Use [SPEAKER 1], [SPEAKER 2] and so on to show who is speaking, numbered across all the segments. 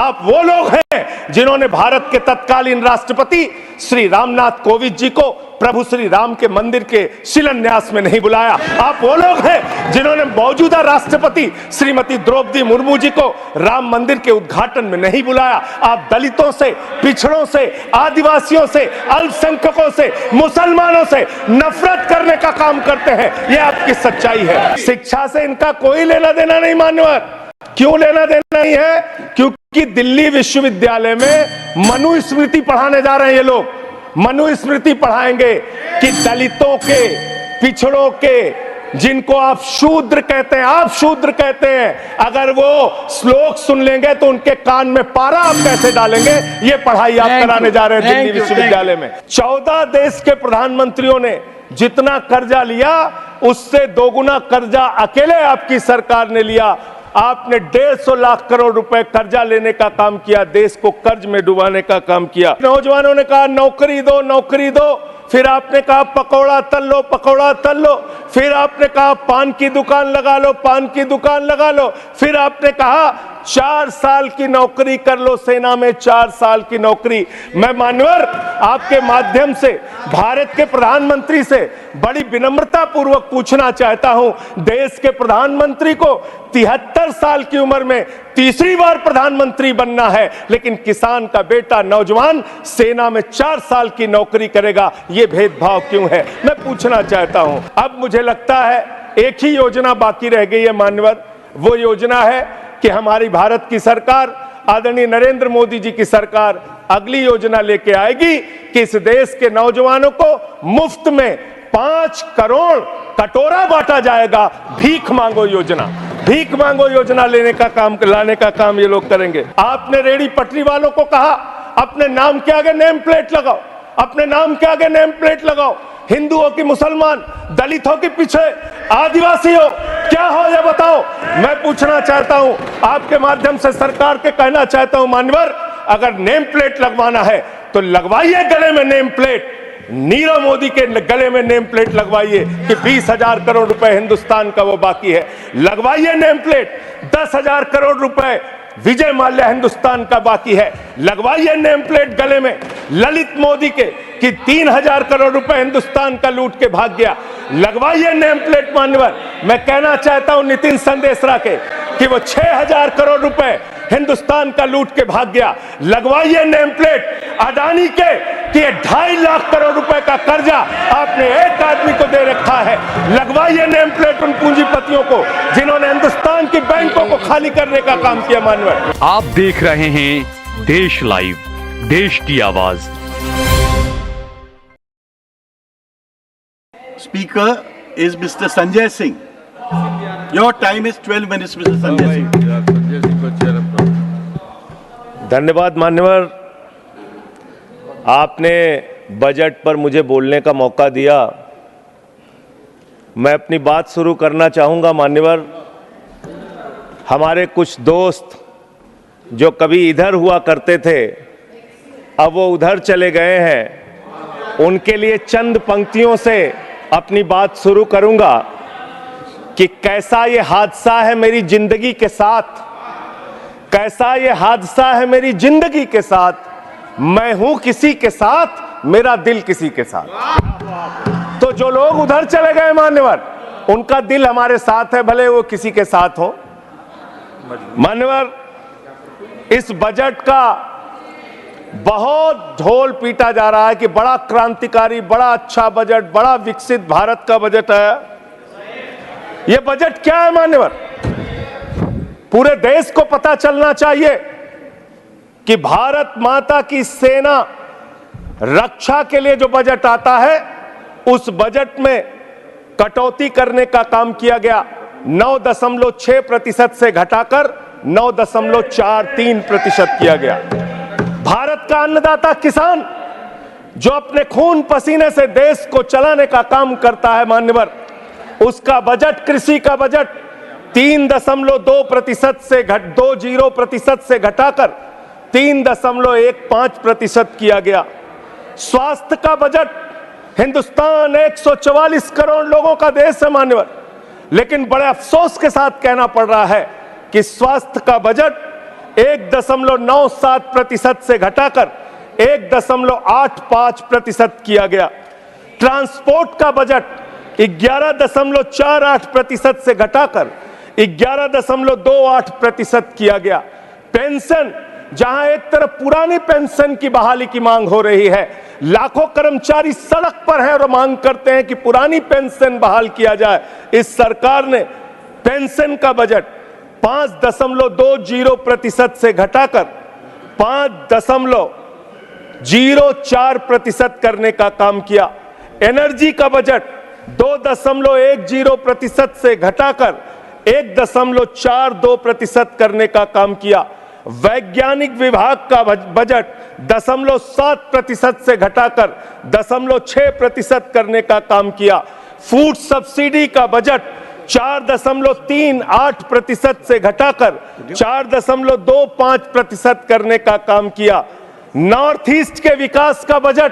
[SPEAKER 1] आप वो लोग हैं जिन्होंने भारत के तत्कालीन राष्ट्रपति श्री रामनाथ कोविंद जी को प्रभु श्री राम के मंदिर के शिलान्यास में नहीं बुलाया। आप वो लोग हैं जिन्होंने मौजूदा राष्ट्रपति श्रीमती द्रौपदी मुर्मू जी को राम मंदिर के उद्घाटन में नहीं बुलाया। आप दलितों से, पिछड़ों से, आदिवासियों से, अल्पसंख्यकों से, मुसलमानों से नफरत करने का काम करते हैं। यह आपकी सच्चाई है। शिक्षा से इनका कोई लेना देना नहीं। मान्यवर, क्यों लेना देना नहीं है? क्योंकि दिल्ली विश्वविद्यालय में मनुस्मृति पढ़ाने जा रहे हैं ये लोग। मनुस्मृति पढ़ाएंगे कि दलितों के, पिछड़ों के, जिनको आप शूद्र कहते हैं, आप शूद्र कहते हैं, अगर वो श्लोक सुन लेंगे तो उनके कान में पारा आप कैसे डालेंगे? ये पढ़ाई आप कराने जा रहे हैं दिल्ली विश्वविद्यालय में। 14 देश के प्रधानमंत्रियों ने जितना कर्जा लिया उससे दोगुना कर्जा अकेले आपकी सरकार ने लिया। आपने 150 लाख करोड़ रुपए कर्जा लेने का काम किया, देश को कर्ज में डुबाने का काम किया। नौजवानों ने कहा नौकरी दो, नौकरी दो। फिर आपने कहा पकौड़ा तल लो, पकौड़ा तल लो। फिर आपने कहा पान की दुकान लगा लो, पान की दुकान लगा लो। फिर आपने कहा 4 साल की नौकरी कर लो, सेना में 4 साल की नौकरी। मैं मान्यवर आपके माध्यम से भारत के प्रधानमंत्री से बड़ी विनम्रता पूर्वक पूछना चाहता हूं, देश के प्रधानमंत्री को 73 साल की उम्र में तीसरी बार प्रधानमंत्री बनना है, लेकिन किसान का बेटा नौजवान सेना में 4 साल की नौकरी करेगा। यह भेदभाव क्यों है? मैं पूछना चाहता हूं। अब मुझे लगता है एक ही योजना बाकी रह गई है मान्यवर। वो योजना है कि हमारी भारत की सरकार, आदरणीय नरेंद्र मोदी जी की सरकार अगली योजना लेके आएगी कि इस देश के नौजवानों को मुफ्त में 5 करोड़ कटोरा बांटा जाएगा। भीख मांगो योजना, भीख मांगो योजना लाने का काम ये लोग करेंगे। आपने रेहड़ी पटरी वालों को कहा अपने नाम के आगे नेम प्लेट लगाओ, अपने नाम के आगे नेम प्लेट लगाओ। हिंदुओं की, मुसलमान, दलितों के पीछे, आदिवासी हो, क्या हो ये बताओ। मैं पूछना चाहता हूं, आपके माध्यम से सरकार के कहना चाहता हूं, मान्यवर अगर नेम प्लेट लगवाना है तो लगवाइए गले में नेम प्लेट। नीरव मोदी के गले में नेम प्लेट लगवाइए कि 20,000 करोड़ रुपए हिंदुस्तान का वो बाकी है। लगवाइए नेम प्लेट। 10,000 करोड़ रुपए विजय माल्या हिंदुस्तान का बाकी है। लगवाइए नेम प्लेट गले में ललित मोदी के कि 3,000 करोड़ रुपए हिंदुस्तान का लूट के भाग गया। लगवाइए नेम प्लेट मान्यवर। मैं कहना चाहता हूं नितिन संदेशरा के कि वो 6,000 करोड़ रुपए हिंदुस्तान का लूट के भाग गया। लगवाइए नेम प्लेट अडानी के कि 2.5 लाख करोड़ रुपए का कर्जा आपने एक आदमी को दे रखा है। लगवाइए नेम प्लेट उन पूंजीपतियों को जिन्होंने हिंदुस्तान की बैंकों को खाली करने का काम किया। मानवर,
[SPEAKER 2] आप देख रहे हैं देश लाइव, देश की आवाज।
[SPEAKER 3] Speaker is Mr. Sanjay Singh. Your time is 12 minutes, Mr. Sanjay Singh.
[SPEAKER 1] धन्यवाद मान्यवर, आपने बजट पर मुझे बोलने का मौका दिया। मैं अपनी बात शुरू करना चाहूँगा मान्यवर। हमारे कुछ दोस्त जो कभी इधर हुआ करते थे, अब वो उधर चले गए हैं। उनके लिए चंद पंक्तियों से अपनी बात शुरू करूँगा कि कैसा ये हादसा है मेरी जिंदगी के साथ, कैसा ये हादसा है मेरी जिंदगी के साथ। मैं हूं किसी के साथ, मेरा दिल किसी के साथ। तो जो लोग उधर चले गए मान्यवर, उनका दिल हमारे साथ है, भले वो किसी के साथ हो। मान्यवर, इस बजट का बहुत ढोल पीटा जा रहा है कि बड़ा क्रांतिकारी, बड़ा अच्छा बजट, बड़ा विकसित भारत का बजट है। यह बजट क्या है मान्यवर? पूरे देश को पता चलना चाहिए कि भारत माता की सेना रक्षा के लिए जो बजट आता है, उस बजट में कटौती करने का काम किया गया। 9.6% से घटाकर 9.43% किया गया। भारत का अन्नदाता किसान जो अपने खून पसीने से देश को चलाने का काम करता है मान्यवर, उसका बजट, कृषि का बजट 3.2% से 20% से घटाकर 3.15% किया गया। स्वास्थ्य का बजट, हिंदुस्तान 144 करोड़ लोगों का देश है मान्यवर, लेकिन बड़े अफसोस के साथ कहना पड़ रहा है कि स्वास्थ्य का बजट 1.97% से घटाकर 1.85% किया गया। ट्रांसपोर्ट का बजट 11.48% से घटाकर 11.28% किया गया। पेंशन, जहां एक तरफ पुरानी पेंशन की बहाली की मांग हो रही है, लाखों कर्मचारी सड़क पर हैं और मांग करते हैं कि पुरानी पेंशन बहाल किया जाए, इस सरकार ने पेंशन का बजट 5.20% से घटाकर 5.04% करने का काम किया। एनर्जी का बजट 2.10% से घटाकर 1.42% करने का काम किया। वैज्ञानिक विभाग का बजट 0.7% से घटाकर 0.6% करने का काम किया। फूड सब्सिडी का बजट 4.38% से घटाकर 4.25% करने का काम किया। नॉर्थ ईस्ट के विकास का बजट,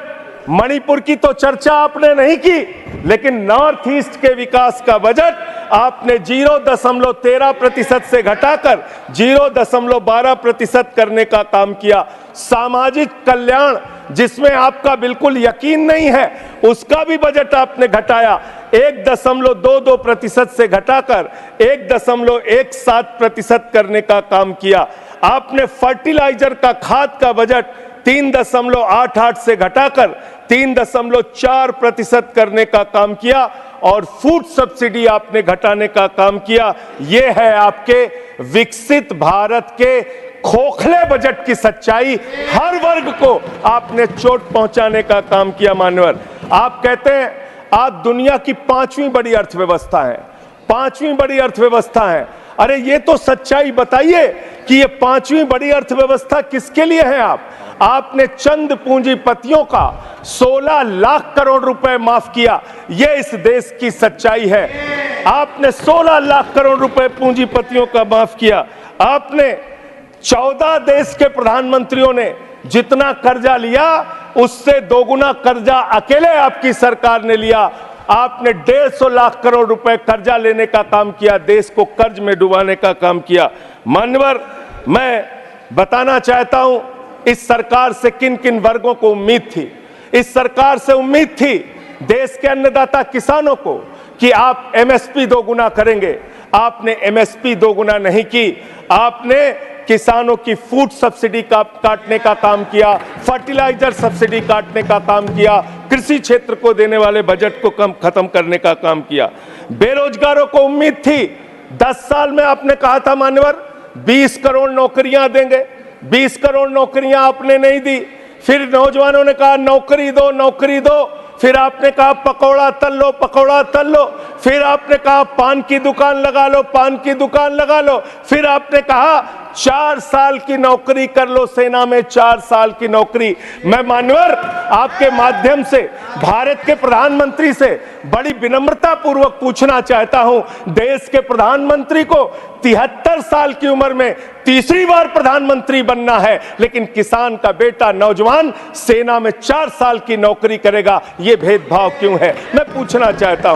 [SPEAKER 1] मणिपुर की तो चर्चा आपने नहीं की, लेकिन नॉर्थ ईस्ट के विकास का बजट आपने 0.13% से घटाकर 0.12% करने का काम किया। सामाजिक कल्याण, जिसमें आपका बिल्कुल यकीन नहीं है, उसका भी बजट आपने घटाया। 1.22% से घटाकर 1.17% करने का काम किया। आपने फर्टिलाइजर का, खाद का बजट 3.88 से घटाकर 3.4% करने का काम किया और फूड सब्सिडी आपने घटाने का काम किया। यह है आपके विकसित भारत के खोखले बजट की सच्चाई। हर वर्ग को आपने चोट पहुंचाने का काम किया। मान्यवर, आप कहते हैं आप दुनिया की 5वीं बड़ी अर्थव्यवस्था है, 5वीं बड़ी अर्थव्यवस्था है। अरे ये तो सच्चाई बताइए कि ये 5वीं बड़ी अर्थव्यवस्था किसके लिए है? आपने चंद पूंजीपतियों का 16 लाख करोड़ रुपए माफ किया। ये इस देश की सच्चाई है। आपने 16 लाख करोड़ रुपए पूंजीपतियों का माफ किया। आपने 14 देश के प्रधानमंत्रियों ने जितना कर्जा लिया, उससे दोगुना कर्जा अकेले आपकी सरकार ने लिया। आपने 150 लाख करोड़ रुपए कर्जा लेने का काम किया, देश को कर्ज में डुबाने का काम किया। मान्यवर, मैं बताना चाहता हूं इस सरकार से किन किन वर्गों को उम्मीद थी। इस सरकार से उम्मीद थी देश के अन्नदाता किसानों को कि आप एमएसपी दोगुना करेंगे। आपने एमएसपी दोगुना नहीं की, आपने किसानों की फूड सब्सिडी का काटने का काम किया, फर्टिलाइजर सब्सिडी काटने का काम किया, कृषि क्षेत्र को देने वाले बजट को खत्म करने का काम किया। बेरोजगारों को उम्मीद थी, 10 साल में आपने कहा था मान्यवर 20 करोड़ नौकरियां देंगे, 20 करोड़ नौकरियां आपने नहीं दी। फिर नौजवानों ने कहा नौकरी दो, नौकरी दो। फिर आपने कहा पकौड़ा तल लो, पकौड़ा तल लो। फिर आपने कहा पान की दुकान लगा लो, पान की दुकान लगा लो। फिर आपने कहा 4 साल की नौकरी कर लो, सेना में 4 साल की नौकरी। मैं मान्यवर आपके माध्यम से भारत के प्रधानमंत्री से बड़ी विनम्रता पूर्वक पूछना चाहता हूं, देश के प्रधानमंत्री को 73 साल की उम्र में तीसरी बार प्रधानमंत्री बनना है, लेकिन किसान का बेटा नौजवान सेना में 4 साल की नौकरी करेगा, यह भेदभाव क्यों है? मैं पूछना चाहता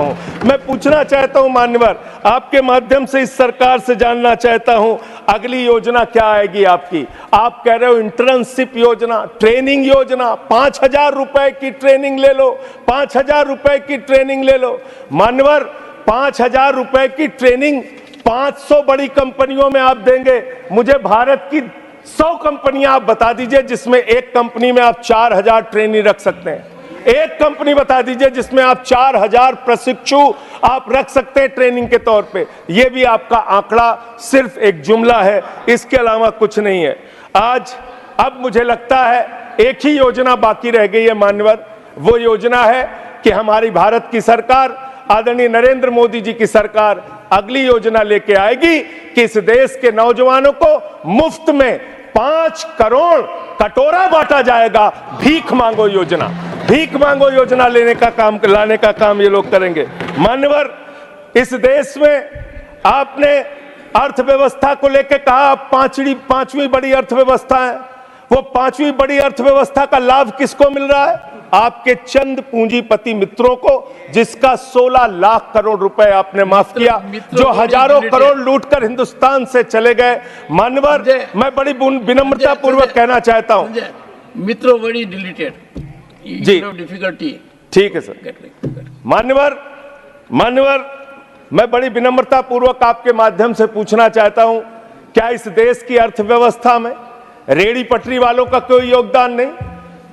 [SPEAKER 1] हूं मान्यवर, आपके माध्यम से इस सरकार से जानना चाहता हूं अगली योजना क्या आएगी आपकी? आप कह रहे हो इंटर्नशिप योजना, ट्रेनिंग योजना, 5,000 रुपए की ट्रेनिंग ले लो, 5,000 रुपए की ट्रेनिंग ले लो। मान्यवर, 5,000 रुपए की ट्रेनिंग 500 बड़ी कंपनियों में आप देंगे। मुझे भारत की 100 कंपनियां आप बता दीजिए जिसमें एक कंपनी में आप 4,000 ट्रेनी रख सकते हैं। एक कंपनी बता दीजिए जिसमें आप 4,000 प्रशिक्षु आप रख सकते हैं ट्रेनिंग के तौर पे। यह भी आपका आंकड़ा सिर्फ एक जुमला है, इसके अलावा कुछ नहीं है। अब मुझे लगता है एक ही योजना बाकी रह गई है मान्यवर, वो योजना है कि हमारी भारत की सरकार, आदरणीय नरेंद्र मोदी जी की सरकार अगली योजना लेके आएगी कि इस देश के नौजवानों को मुफ्त में 5 करोड़ कटोरा बांटा जाएगा। भीख मांगो योजना, भीख मांगो योजना लाने का काम ये लोग करेंगे। मान्यवर, इस देश में आपने अर्थव्यवस्था को लेकर कहा 5वीं बड़ी अर्थव्यवस्था है। वो 5वीं बड़ी अर्थव्यवस्था का लाभ किसको मिल रहा है? आपके चंद पूंजीपति मित्रों को, जिसका 16 लाख करोड़ रुपए आपने माफ किया, जो हजारों करोड़ लूटकर हिंदुस्तान से चले गए। मान्यवर, मैं बड़ी विनम्रता पूर्वक कहना चाहता हूं,
[SPEAKER 4] मित्रों बड़ी डिलीटेड
[SPEAKER 1] जी,
[SPEAKER 4] डिफिकल्टी।
[SPEAKER 1] ठीक है सर। मान्यवर, मैं बड़ी विनम्रता पूर्वक आपके माध्यम से पूछना चाहता हूं, क्या इस देश की अर्थव्यवस्था में रेहड़ी पटरी वालों का कोई योगदान नहीं?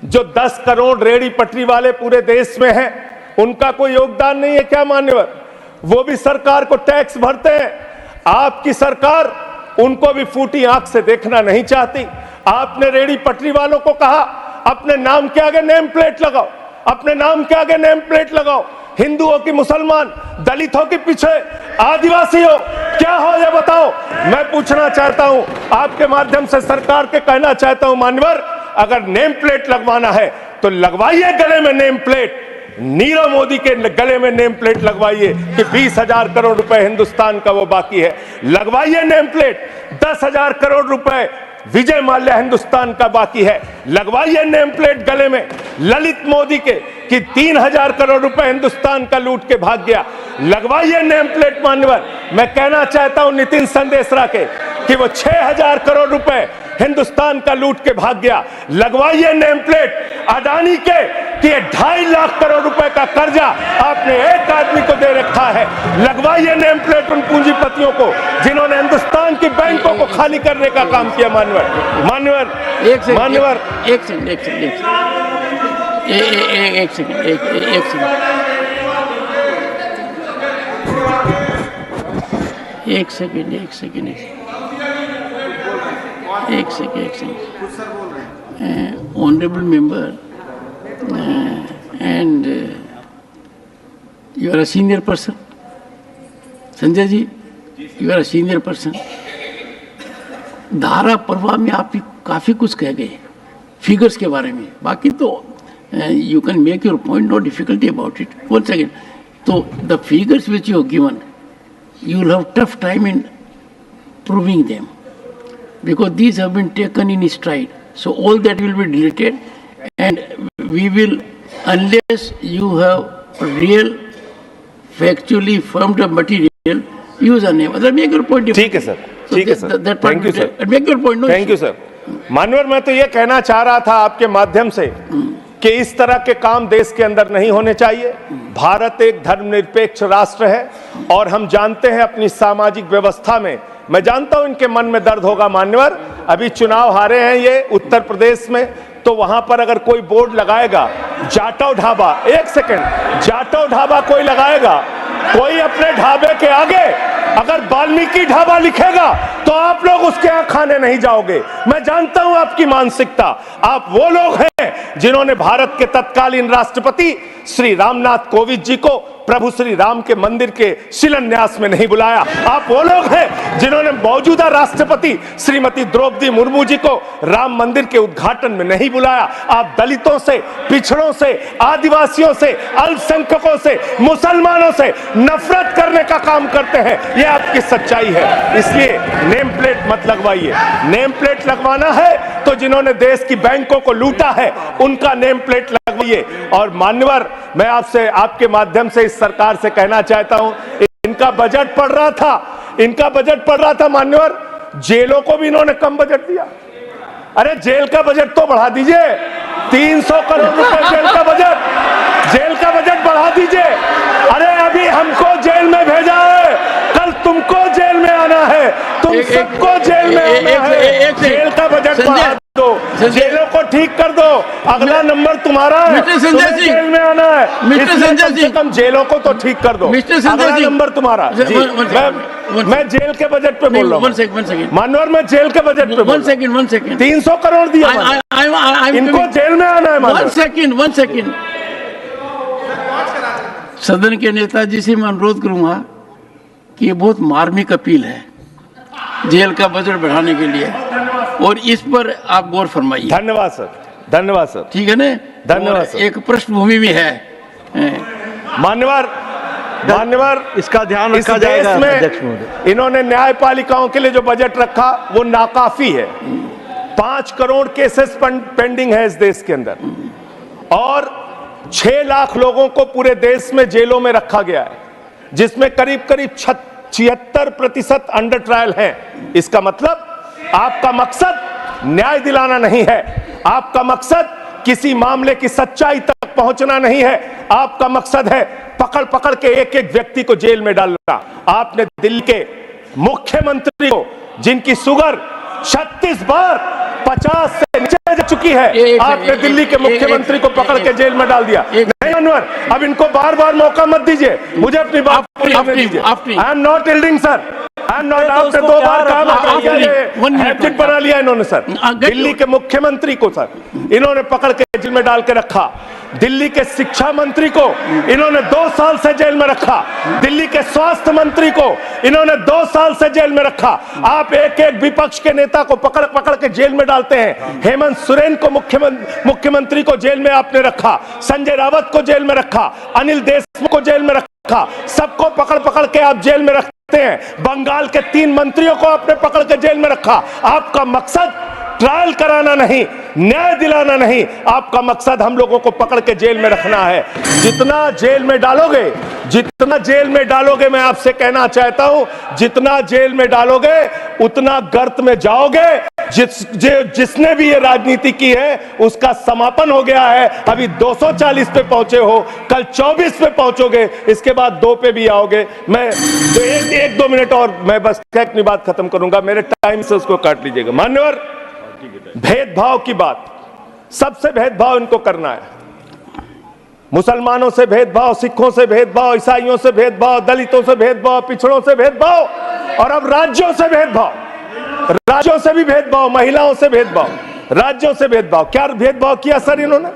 [SPEAKER 1] जो 10 करोड़ रेहड़ी पटरी वाले पूरे देश में हैं, उनका कोई योगदान नहीं है क्या मान्यवर? वो भी सरकार को टैक्स भरते हैं। आपकी सरकार उनको भी फूटी आंख से देखना नहीं चाहती। आपने रेहड़ी पटरी वालों को कहा, अपने नाम के आगे नेम प्लेट लगाओ, अपने नाम के आगे नेम प्लेट लगाओ। हिंदुओं की, मुसलमान, दलितों के पीछे आदिवासी हो, क्या हो ये बताओ। मैं पूछना चाहता हूं, आपके माध्यम से सरकार के कहना चाहता हूं, मान्यवर, अगर नेम प्लेट लगवाना है तो लगवाइए गले में नेम प्लेट। नीरव मोदी के गले में नेम प्लेट लगवाइए कि 20,000 करोड़ रुपए हिंदुस्तान का वो बाकी है, लगवाइए नेम प्लेट। 10,000 करोड़ रुपए विजय माल्या हिंदुस्तान का बाकी है, लगवाइए नेम प्लेट गले में ललित मोदी के कि 3,000 करोड़ रुपए हिंदुस्तान का लूट के भाग गया, लगवाइए नेम प्लेट। मान्यवर, मैं कहना चाहता हूं नितिन संदेशरा के कि वो 6,000 करोड़ रुपए हिंदुस्तान का लूट के भाग गया, लगवाइए नेम प्लेट। अडानी के कि 2.5 लाख करोड़ रुपए का कर्जा आपने एक आदमी को दे रखा है, लगवाइए नेम प्लेट उन पूंजीपतियों को जिन्होंने हिंदुस्तान की बैंकों को खाली करने का काम किया। मान्यवर, एक second.
[SPEAKER 4] Honorable member, and you are a senior person. Sanjay ji, you are a senior person. धारा प्रवाह में आप काफी कुछ कह गए फिगर्स के बारे में, बाकी तो you can make your point, no difficulty about it. One second. So the figures which you have given, you will have tough time in proving them, because these have been taken in stride. So all that will be deleted, and we will, unless you have real, factually firmed up material, use a name. Other make your point.
[SPEAKER 1] ठीक है sir, ठीक है sir, thank you sir,
[SPEAKER 4] make your point. No,
[SPEAKER 1] thank you sir. मानवर, मैं तो ये कहना चाह रहा था आपके माध्यम से कि इस तरह के काम देश के अंदर नहीं होने चाहिए। भारत एक धर्मनिरपेक्ष राष्ट्र है और हम जानते हैं अपनी सामाजिक व्यवस्था में, मैं जानता हूं इनके मन में दर्द होगा मान्यवर, अभी चुनाव हारे हैं ये उत्तर प्रदेश में, तो वहां पर अगर कोई बोर्ड लगाएगा जाटव ढाबा, एक सेकंड, जाटव ढाबा कोई लगाएगा, कोई अपने ढाबे के आगे अगर वाल्मीकि ढाबा लिखेगा तो आप लोग उसके यहां खाने नहीं जाओगे। मैं जानता हूं आपकी मानसिकता। आप वो लोग हैं जिन्होंने भारत के तत्कालीन राष्ट्रपति श्री रामनाथ कोविंद जी को प्रभु श्री राम के मंदिर के शिलान्यास में नहीं बुलाया। आप वो लोग हैं जिन्होंने मौजूदा राष्ट्रपति श्रीमती द्रौपदी मुर्मू जी को राम मंदिर के उद्घाटन में नहीं बुलाया। आप दलितों से, पिछड़ों से, आदिवासियों से, अल्पसंख्यकों से, मुसलमानों से नफरत करने का काम करते हैं, ये आपकी सच्चाई है। इसलिए नेम प्लेट मत लगवाइए। नेम प्लेट लगवाना है तो जिन्होंने देश की बैंकों को लूटा है उनका नेम प्लेट लगवाइए। और मान्यवर, मैं आपसे, आपके माध्यम से इस सरकार से कहना चाहता हूं, इनका बजट पढ़ रहा था मान्यवर, जेलों को भी इन्होंने कम बजट दिया। अरे जेल का बजट तो बढ़ा दीजिए, 300 करोड़ रुपए जेल का बजट बढ़ा दीजिए। अरे अभी हमको जेल में भेजा है, कल तुमको जेल में आना है, तुम सबको जेल में आना है। जेल का बजट बढ़ा दो, जेलों को ठीक कर दो, अगला नंबर तुम्हारा है, तुम्हें जेल में आना है, इसलिए कम से कम जेलों को तो ठीक कर दो, अगला नंबर तुम्हारा। मैं जेल के बजट पे बोल रहा हूँ मानवर, मैं जेल के बजट पे बोल रहा हूँ। 300 करोड़ दिया, इनको जेल में आना है।
[SPEAKER 4] वन सेकेंड, सदन के नेताजी से मैं अनुरोध करूंगा कि ये बहुत मार्मिक अपील है जेल का बजट बढ़ाने के लिए, और इस पर आप गौर फरमाइए।
[SPEAKER 1] धन्यवाद सर, धन्यवाद सर,
[SPEAKER 4] ठीक है ना,
[SPEAKER 1] धन्यवाद सर।
[SPEAKER 4] एक पृष्ठभूमि भी है
[SPEAKER 1] मान्यवर,
[SPEAKER 5] इसका ध्यान रखा जाएगा।
[SPEAKER 1] में इन्होंने न्यायपालिकाओं के लिए जो बजट रखा वो नाकाफी है। 5 करोड़ केसेस पेंडिंग है इस देश के अंदर, और 6 लाख लोगों को पूरे देश में जेलों में रखा गया है, जिसमें करीब करीब 76% अंडर ट्रायल हैं। इसका मतलब आपका मकसद न्याय दिलाना नहीं है, आपका मकसद किसी मामले की सच्चाई तक पहुंचना नहीं है, आपका मकसद है पकड़ पकड़ के एक एक व्यक्ति को जेल में डालना। आपने दिल्ली के मुख्यमंत्री को, जिनकी शुगर 36 बार 50 से नीचे जा चुकी है, आपने दिल्ली के मुख्यमंत्री को पकड़ के जेल में डाल दिया। नहीं अनवर, अब इनको बार बार मौका मत दीजिए, मुझे अपनी बात करने दीजिए। I am not yielding sir, I am not. आपने 2 बार कहा, हैबिट बना लिया इन्होंने सर। दिल्ली के मुख्यमंत्री को सर इन्होंने पकड़ के जेल में डाल के रखा, दिल्ली के शिक्षा मंत्री को इन्होंने 2 साल से जेल में रखा, दिल्ली के स्वास्थ्य मंत्री को इन्होंने 2 साल से जेल में रखा। आप एक एक विपक्ष के नेता को पकड़ पकड़ के जेल में डालते हैं। हेमंत सोरेन को मुख्यमंत्री को जेल में आपने रखा, संजय रावत को जेल में रखा, अनिल देशमुख को जेल में रखा, सबको पकड़ पकड़ के आप जेल में रखते हैं। बंगाल के 3 मंत्रियों को आपने पकड़ के जेल में रखा। आपका मकसद ट्रायल कराना नहीं, न्याय दिलाना नहीं, आपका मकसद हम लोगों को पकड़ के जेल में रखना है। जितना जेल में डालोगे, जितना जेल में डालोगे, मैं आपसे कहना चाहता हूं, जितना जेल में डालोगे उतना गर्त में जाओगे। जिसने भी ये राजनीति की है उसका समापन हो गया है। अभी 240 पे पहुंचे हो, कल 24 पे पहुंचोगे, इसके बाद 2 पे भी आओगे। मैं तो 1-2 मिनट और मैं बस अपनी बात खत्म करूंगा, मेरे टाइम से उसको काट लीजिएगा। मान्यवर, भेदभाव की बात, सबसे भेदभाव इनको करना है। मुसलमानों से भेदभाव, सिखों से भेदभाव, ईसाइयों से भेदभाव, दलितों से भेदभाव, पिछड़ों से भेदभाव, और अब राज्यों से भेदभाव, राज्यों से भी भेदभाव, महिलाओं से भेदभाव, राज्यों से भेदभाव। क्या भेदभाव किया सर इन्होंने?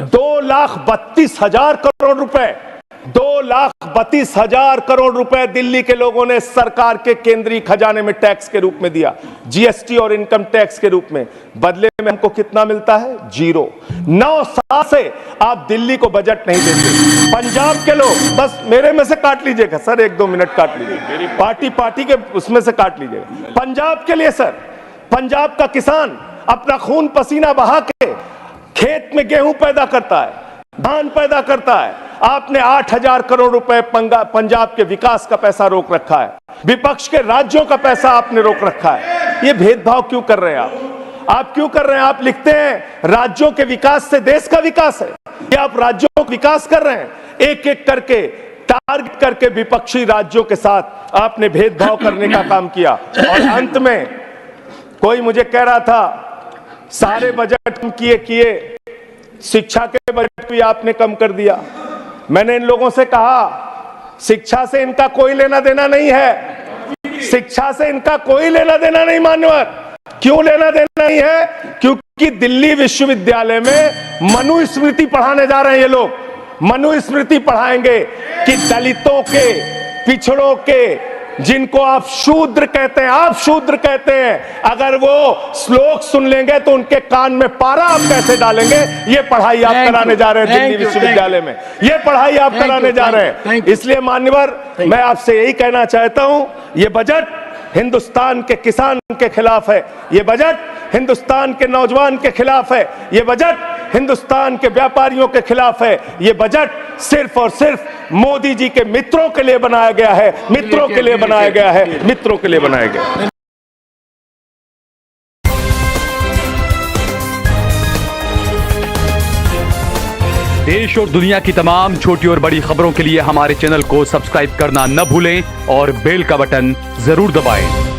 [SPEAKER 1] 2,32,000 करोड़ रुपए, 2,32,000 करोड़ रुपए दिल्ली के लोगों ने सरकार के केंद्रीय खजाने में टैक्स के रूप में दिया, जीएसटी और इनकम टैक्स के रूप में। बदले में हमको कितना मिलता है? 0। 9 साल से आप दिल्ली को बजट नहीं देते। पंजाब के लोग, बस मेरे में से काट लीजिएगा सर, 1-2 मिनट काट लीजिए, पार्टी के उसमें से काट लीजिएगा। पंजाब के लिए सर, पंजाब का किसान अपना खून पसीना बहा के खेत में गेहूं पैदा करता है, धान पैदा करता है। आपने 8,000 करोड़ रुपए पंजाब के विकास का पैसा रोक रखा है, विपक्ष के राज्यों का पैसा आपने रोक रखा है। ये भेदभाव क्यों कर रहे हैं आप क्यों कर रहे हैं? आप लिखते हैं राज्यों के विकास से देश का विकास है, ये आप राज्यों का विकास कर रहे हैं। एक एक करके टारगेट करके विपक्षी राज्यों के साथ आपने भेदभाव करने का काम किया। और अंत में कोई मुझे कह रहा था सारे बजट किए, शिक्षा के बजट भी आपने कम कर दिया। मैंने इन लोगों से कहा शिक्षा से इनका कोई लेना देना नहीं है, शिक्षा से इनका कोई लेना देना नहीं। मान्यवर, क्यों लेना देना नहीं है? क्योंकि दिल्ली विश्वविद्यालय में मनुस्मृति पढ़ाने जा रहे हैं ये लोग। मनुस्मृति पढ़ाएंगे कि दलितों के, पिछड़ों के, जिनको आप शूद्र कहते हैं, आप शूद्र कहते हैं, अगर वो श्लोक सुन लेंगे तो उनके कान में पारा आप कैसे डालेंगे? ये पढ़ाई आप कराने जा रहे हैं दिल्ली विश्वविद्यालय में, ये पढ़ाई आप कराने जा रहे हैं। इसलिए मान्यवर, मैं आपसे यही कहना चाहता हूं, ये बजट हिंदुस्तान के किसान के खिलाफ है, ये बजट हिंदुस्तान के नौजवान के खिलाफ है, ये बजट हिंदुस्तान के व्यापारियों के खिलाफ है, ये बजट सिर्फ और सिर्फ मोदी जी के मित्रों के लिए बनाया गया है, मित्रों के लिए बनाया गया है, मित्रों के लिए बनाया गया है।
[SPEAKER 2] देश और दुनिया की तमाम छोटी और बड़ी खबरों के लिए हमारे चैनल को सब्सक्राइब करना न भूलें और बेल का बटन जरूर दबाएं।